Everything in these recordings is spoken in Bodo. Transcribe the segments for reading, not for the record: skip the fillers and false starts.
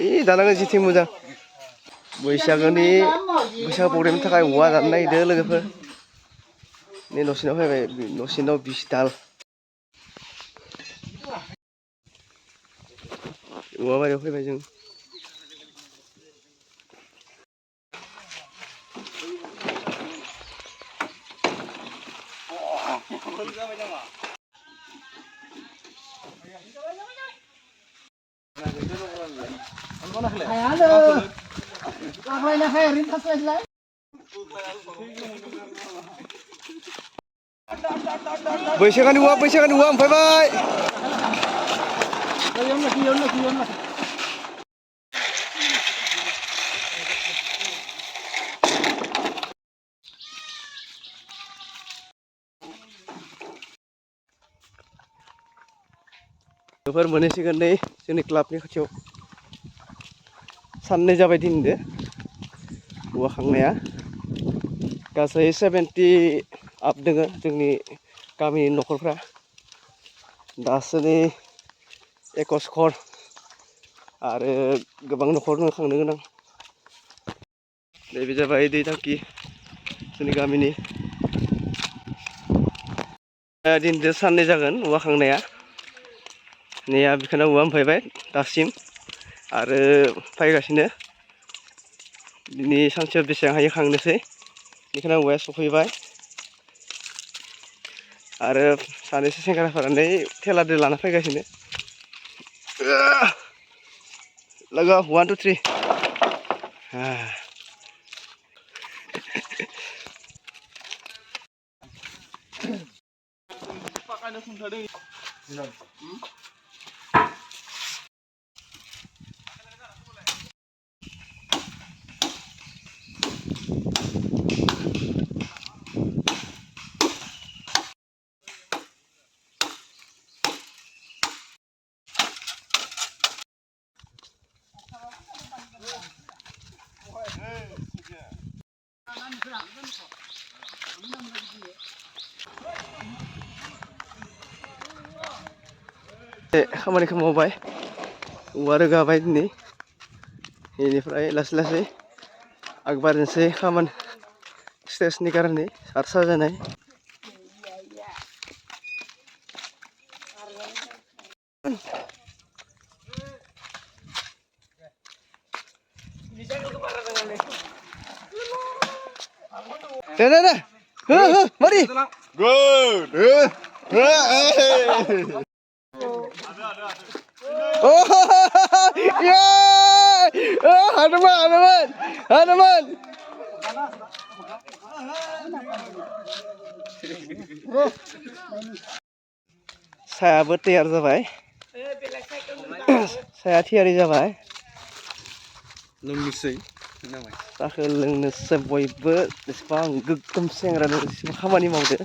इ दालाङा जिथिं मोजां बैसागोनि बैसागो प्रग्रामनि थाखाय औवा दाननो नागिरदों लोगोफोर नै न'सिनाव फैबाय न'सिनाव 20 दाल औवा बारियाव फैबाय जों बैसागोनि औवा मोनफैबाय बेफोर मोनहैसिगोन नै जोंनि क्लाबनि खाथियाव साननै जाबाय दिनदो औवा खांनाया गासै 70 आप दोङो जोंनि गामिनि न'खरफ्रा दासो नै 21 घर आरो गोबां न'खर दङ खांनो गोनां नैबे जाबाय दै टांकि जोंनि गामिनि दिनजों साननै जागोन औवा खांनाया नैया बेखौनो औवा मोनफैबाय दासिम आरो फैगासिनो दिनै सानसेयाव बेसेबां हायो खांनोसै बेखौनो औवाया सफैबाय आरो सानैसो सेंग्राफोरानै थेलाजों लाना फैगासिनो लोगो 1 2 3 खामानिखौ मावबाय औवा रोगाबाय दिनै बेनिफ्राय लासै लासै आगबारिनोसै खामानि स्टेजनि कारने आरो साजायनाय दे हो मारि गुड oh yeah Hanuman सायाबो तैयार जाबाय साया थियारि जाबाय लोंनोसै साहाखौ लोंनोसै बयबो एसेबां गोगोम सेंग्रा एसेबां खामानि मावदो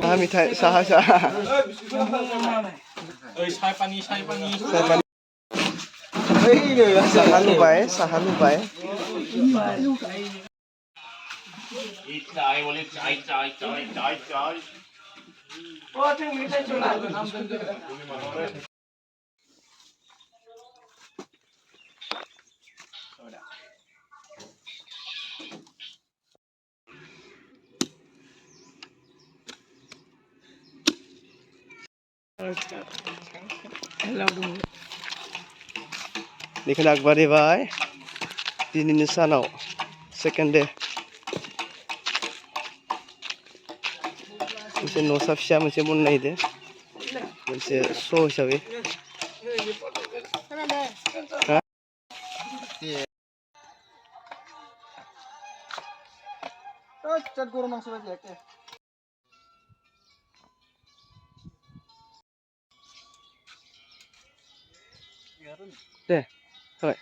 हा मिथाइ साहा साहा लुबाय बेखौनो आगबारिबाय दिनैनि सानाव सेकेन्ड दे मोनसे न'सा फिसा मोनसे बननो नागिरदों मोनसे श' हिसाबै दे जाबाय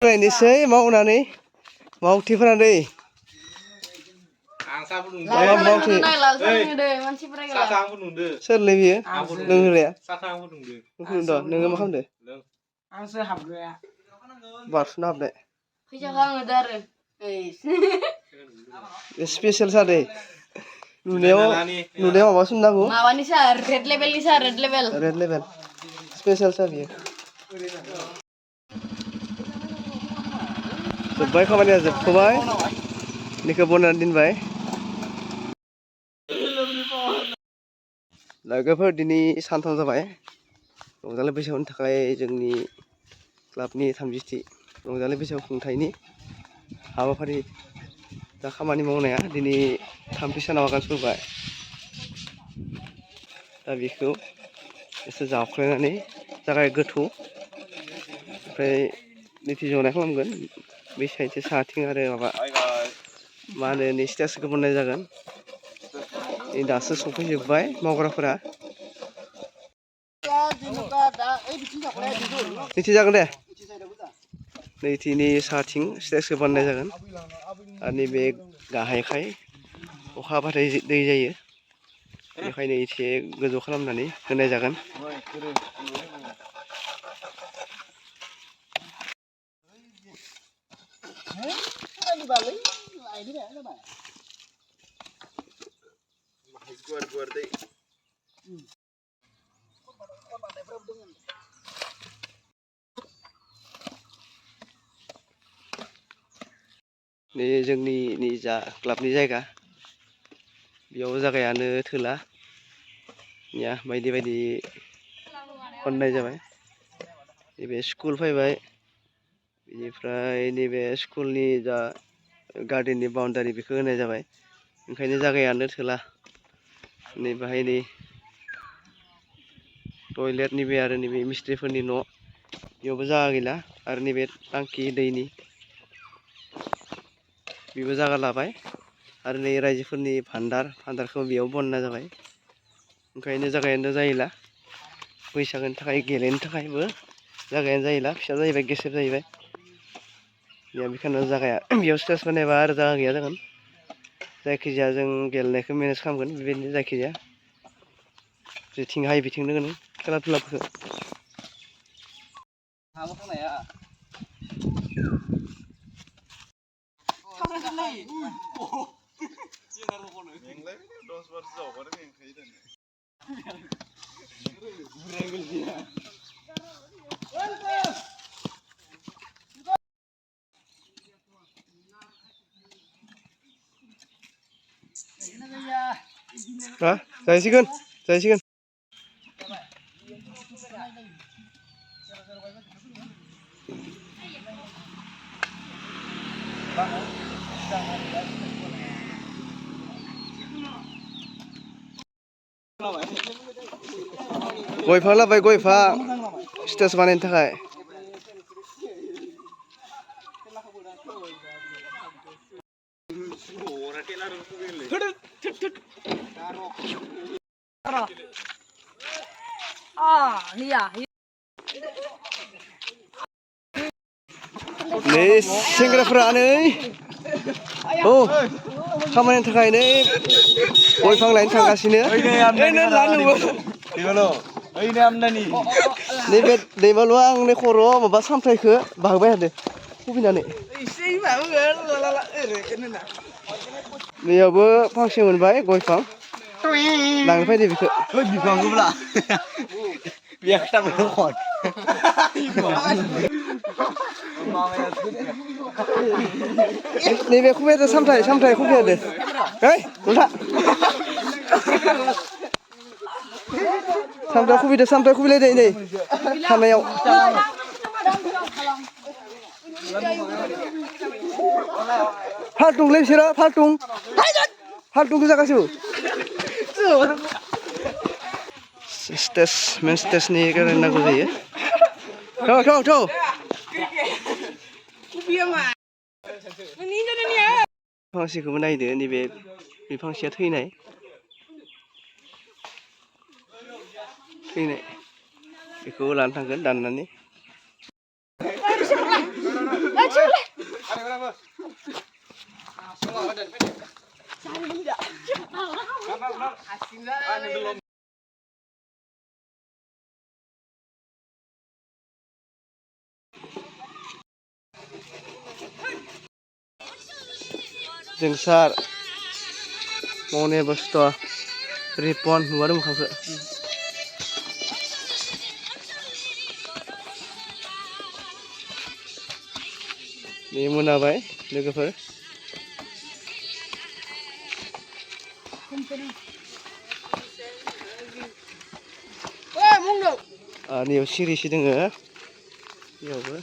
नायनोसै मावनानै मावथिफोरा दै सोरलै बियो लोंहोग्राया नोङो मा खालामदो आंसो हाबग्राया बारसुना हाबनाय फैसाखौ आङो दा आरो स्पेसियेल सार दै नुनायाव माबा सोमनांगौ माबानि सार रेड लेभेलनि सार रेड लेभेल स्पेसियेल सार बियो जोब्बाय खामानिया जोबथ'बाय बेखौ बनायनानै दोनबाय लोगोफोर दिनै सानथाम जाबाय रंजालि बैसागुनि थाखाय जोंनि क्लाबनि 30थि रंजालि बैसागु खुंथायनि हाबाफारि दा खामानि मावनाया दिनै 3थि सानाव आगान सुरबाय दा बेखौ एसे जावख्लायनानै जागाय गोथौ ओमफ्राय नैथि जनाय खालामगोन बे साइडथिं साहाथिं आरो माबा मा होनो स्टेजखौ बनायनाय जागोन दासो सफैजोब्बाय मावग्राफोरा नैथि जागोन दे नैथिनि साहाथिं स्टेजखौ बानायनाय जागोन आरो नैबे गाहायखाय अखा हाबाथाय दै जायो बेनिखायनो एसे गोजौ खालामनानै होनाय जागोन नै जोंनि निजा क्लाबनि जायगा बेयाव जायगायानो थोला बायदि बायदि बानायनाय जाबाय नैबे स्कुल फैबाय बेनिफ्राय नैबे स्कुलनि जा गार्डेननि बाउन्डारि बेखौ होनाय जाबाय ओंखायनो जायगायानो थोला नै बाहाय नै टयलेट नैबे आरो नैबे मिस्ट्रिफोरनि न' बेयावबो जायगा गैला आरो नैबे टांकि दैनि बेबो जायगा लाबाय आरो नै रायजोफोरनि भान्डारखौ बेयाव बनायनाय जाबाय ओंखायनो जायगायानो जायोला बैसागोनि थाखाय गेलेनो थाखायबो जायगायानो जायोला फिसा जाहैबाय गेसेब जाहैबाय बेखायनो जायगाया बेयाव स्टेज बानायबा आरो जायगा गैया जागोन जायखिजाया जों गेलेनायखौ मेनेज खालामगोन बेबायदिनो जायखिजाया जेथिं हायो बिथिंनो होनो खेला धुलाफोरखौ जायसिगोन गय बिफां लाबाय गय बिफां स्टेज बानायनो थाखाय नै सेंग्राफोरा नै खामानिनि थाखाय नै गय बिफां लायनो थांगासिनो नैबे दैमालुआ आंनि खर'आव माबा सामथाइखौ बाहोबाय थादों खुबैनानै नैयावबो फांसे मोनबाय गय बिफां लांनो फैदो बेखौ बिफांखौब्ला नैबे खुबैदो सामथाइ खुबैदो है नोंथा सामथाइ खुबैलायदो नै खानायाव फालथुंलै बिसोरो फालथुं गोजा गासिबो मेन स्टेजनि गेजेरजों नांगौ जायो थौ फांसेखौबो नायदो नैबे फांसेया थैनाय बेखौ लानो थांगोन दाननानै जोंसार मावनाय बस्थ' रिपन नुवार मोखांखो बे मोनाबाय लोगोफोर नैयाव सिरिसो दोङो बेयावबो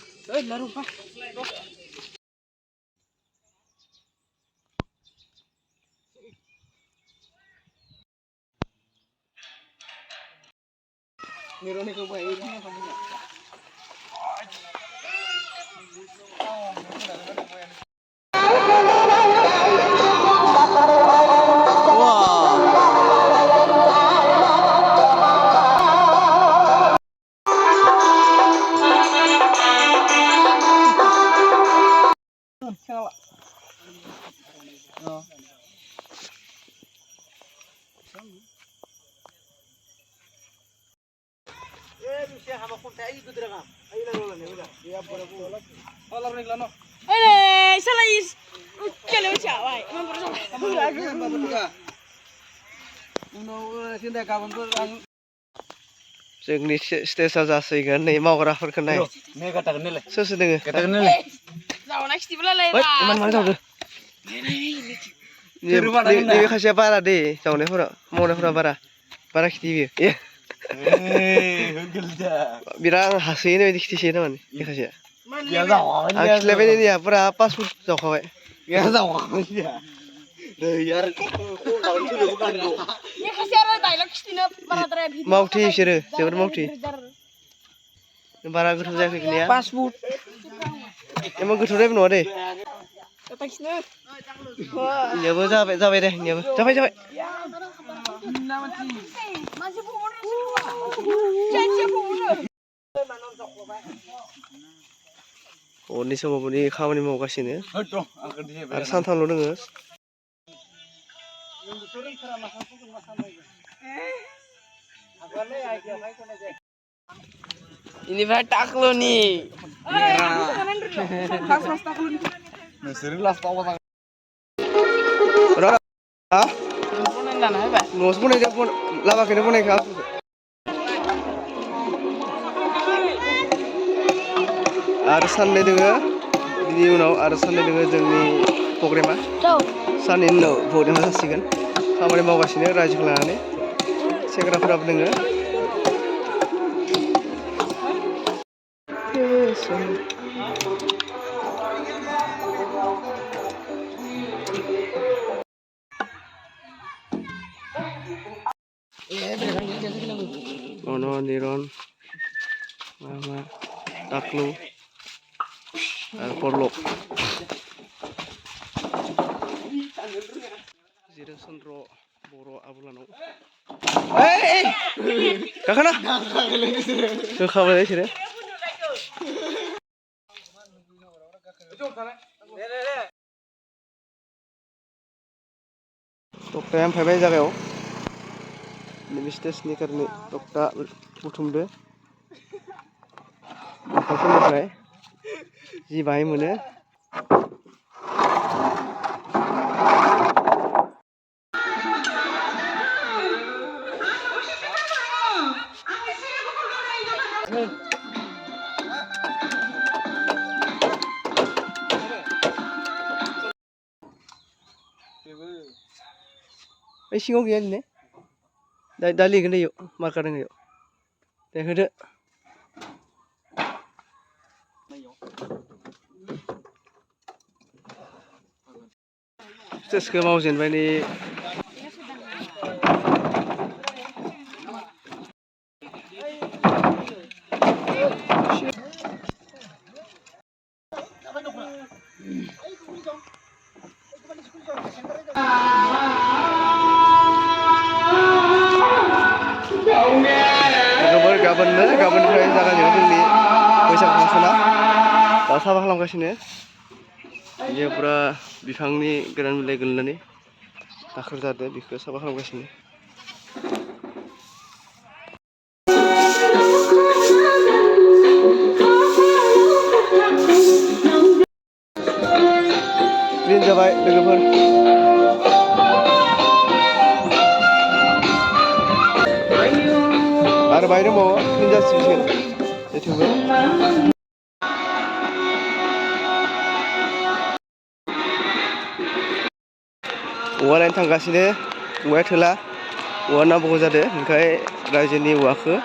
जोंनि स्टेजआ जासिगोन नै मावग्राफोरखौ नाय सोर सोर दोङो इमान मानो जावदो नैबे खासेया बारा दे जावनायफोरा मावनायफोरा बारा खिथि बियो बिराद हासोयो बायदि खिथिसोयो थारमाने बे खासेया आं खिलायबाय नैया पुरा 5 फुट जावखाबाय मावथि बिसोरो जोबोद मावथि बारा गोथौ जायाखै गैया 5 फुट एमान गोथौद्रायबो नङा दे इनियाबो जाबाय दे इनियाबो जाबाय हरनि समावबो नि खामानि मावगासिनो आरो सानथामल' दोङो इनिफ्राय टाक्लुनि न'आवसो बनायदों लामाखैनो बनायखा आरो साननै दोङो बिनि उनाव आरो साननै दोङो जोंनि प्रग्रामा साननैनि उनाव प्रग्रामा जासिगोन खामानि मावगासिनो रायजोखौ लानानै सेंग्राफोराबो दोङो निरन मा टाक्लु आरो परलक जिरो चन्द्र बर' आबुलानाव गाखोना होखाबाय बिसोरो टक्टाया ओमफ्राय जागायाव नैबे स्टेजनि कारने टक्टा बुथुमदो आखाइफोरनिफ्राय जि बाहाय मोनो ओइ सिङाव गैया लिरनाय दा लिरगोन दे इयाव मार्कार दङ इयाव दे होदो स्टेजखौ मावजेनबाय नै गाबोननिफ्राय जागायजेनो जोंनि बैसागु फांसना दा साफा खालामगासिनो बेयो पुरा बिफांनि गोरान बिलाइ गोलैनानै दाखोर जादों बेखौ साफा खालामगासिनो क्लिन जाबाय लोगोफोर आरो बाहाय दंबावो क्लिन जासिगोन जेथिंबो औवा लायनो थांगासिनो औवाया थोला औवा नांबावगौ जादों ओंखाय रायजोनि औवाखौ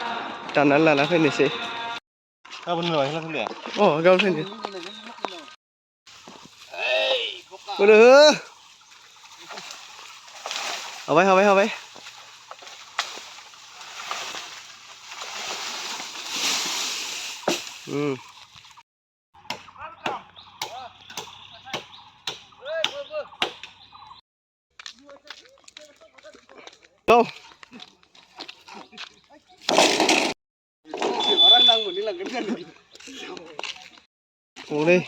दाननानै लाना फैनोसै गाबोन लायनो अ गाबोन फैनो बोलो हाबाय हाबाय हाबाय औ हनै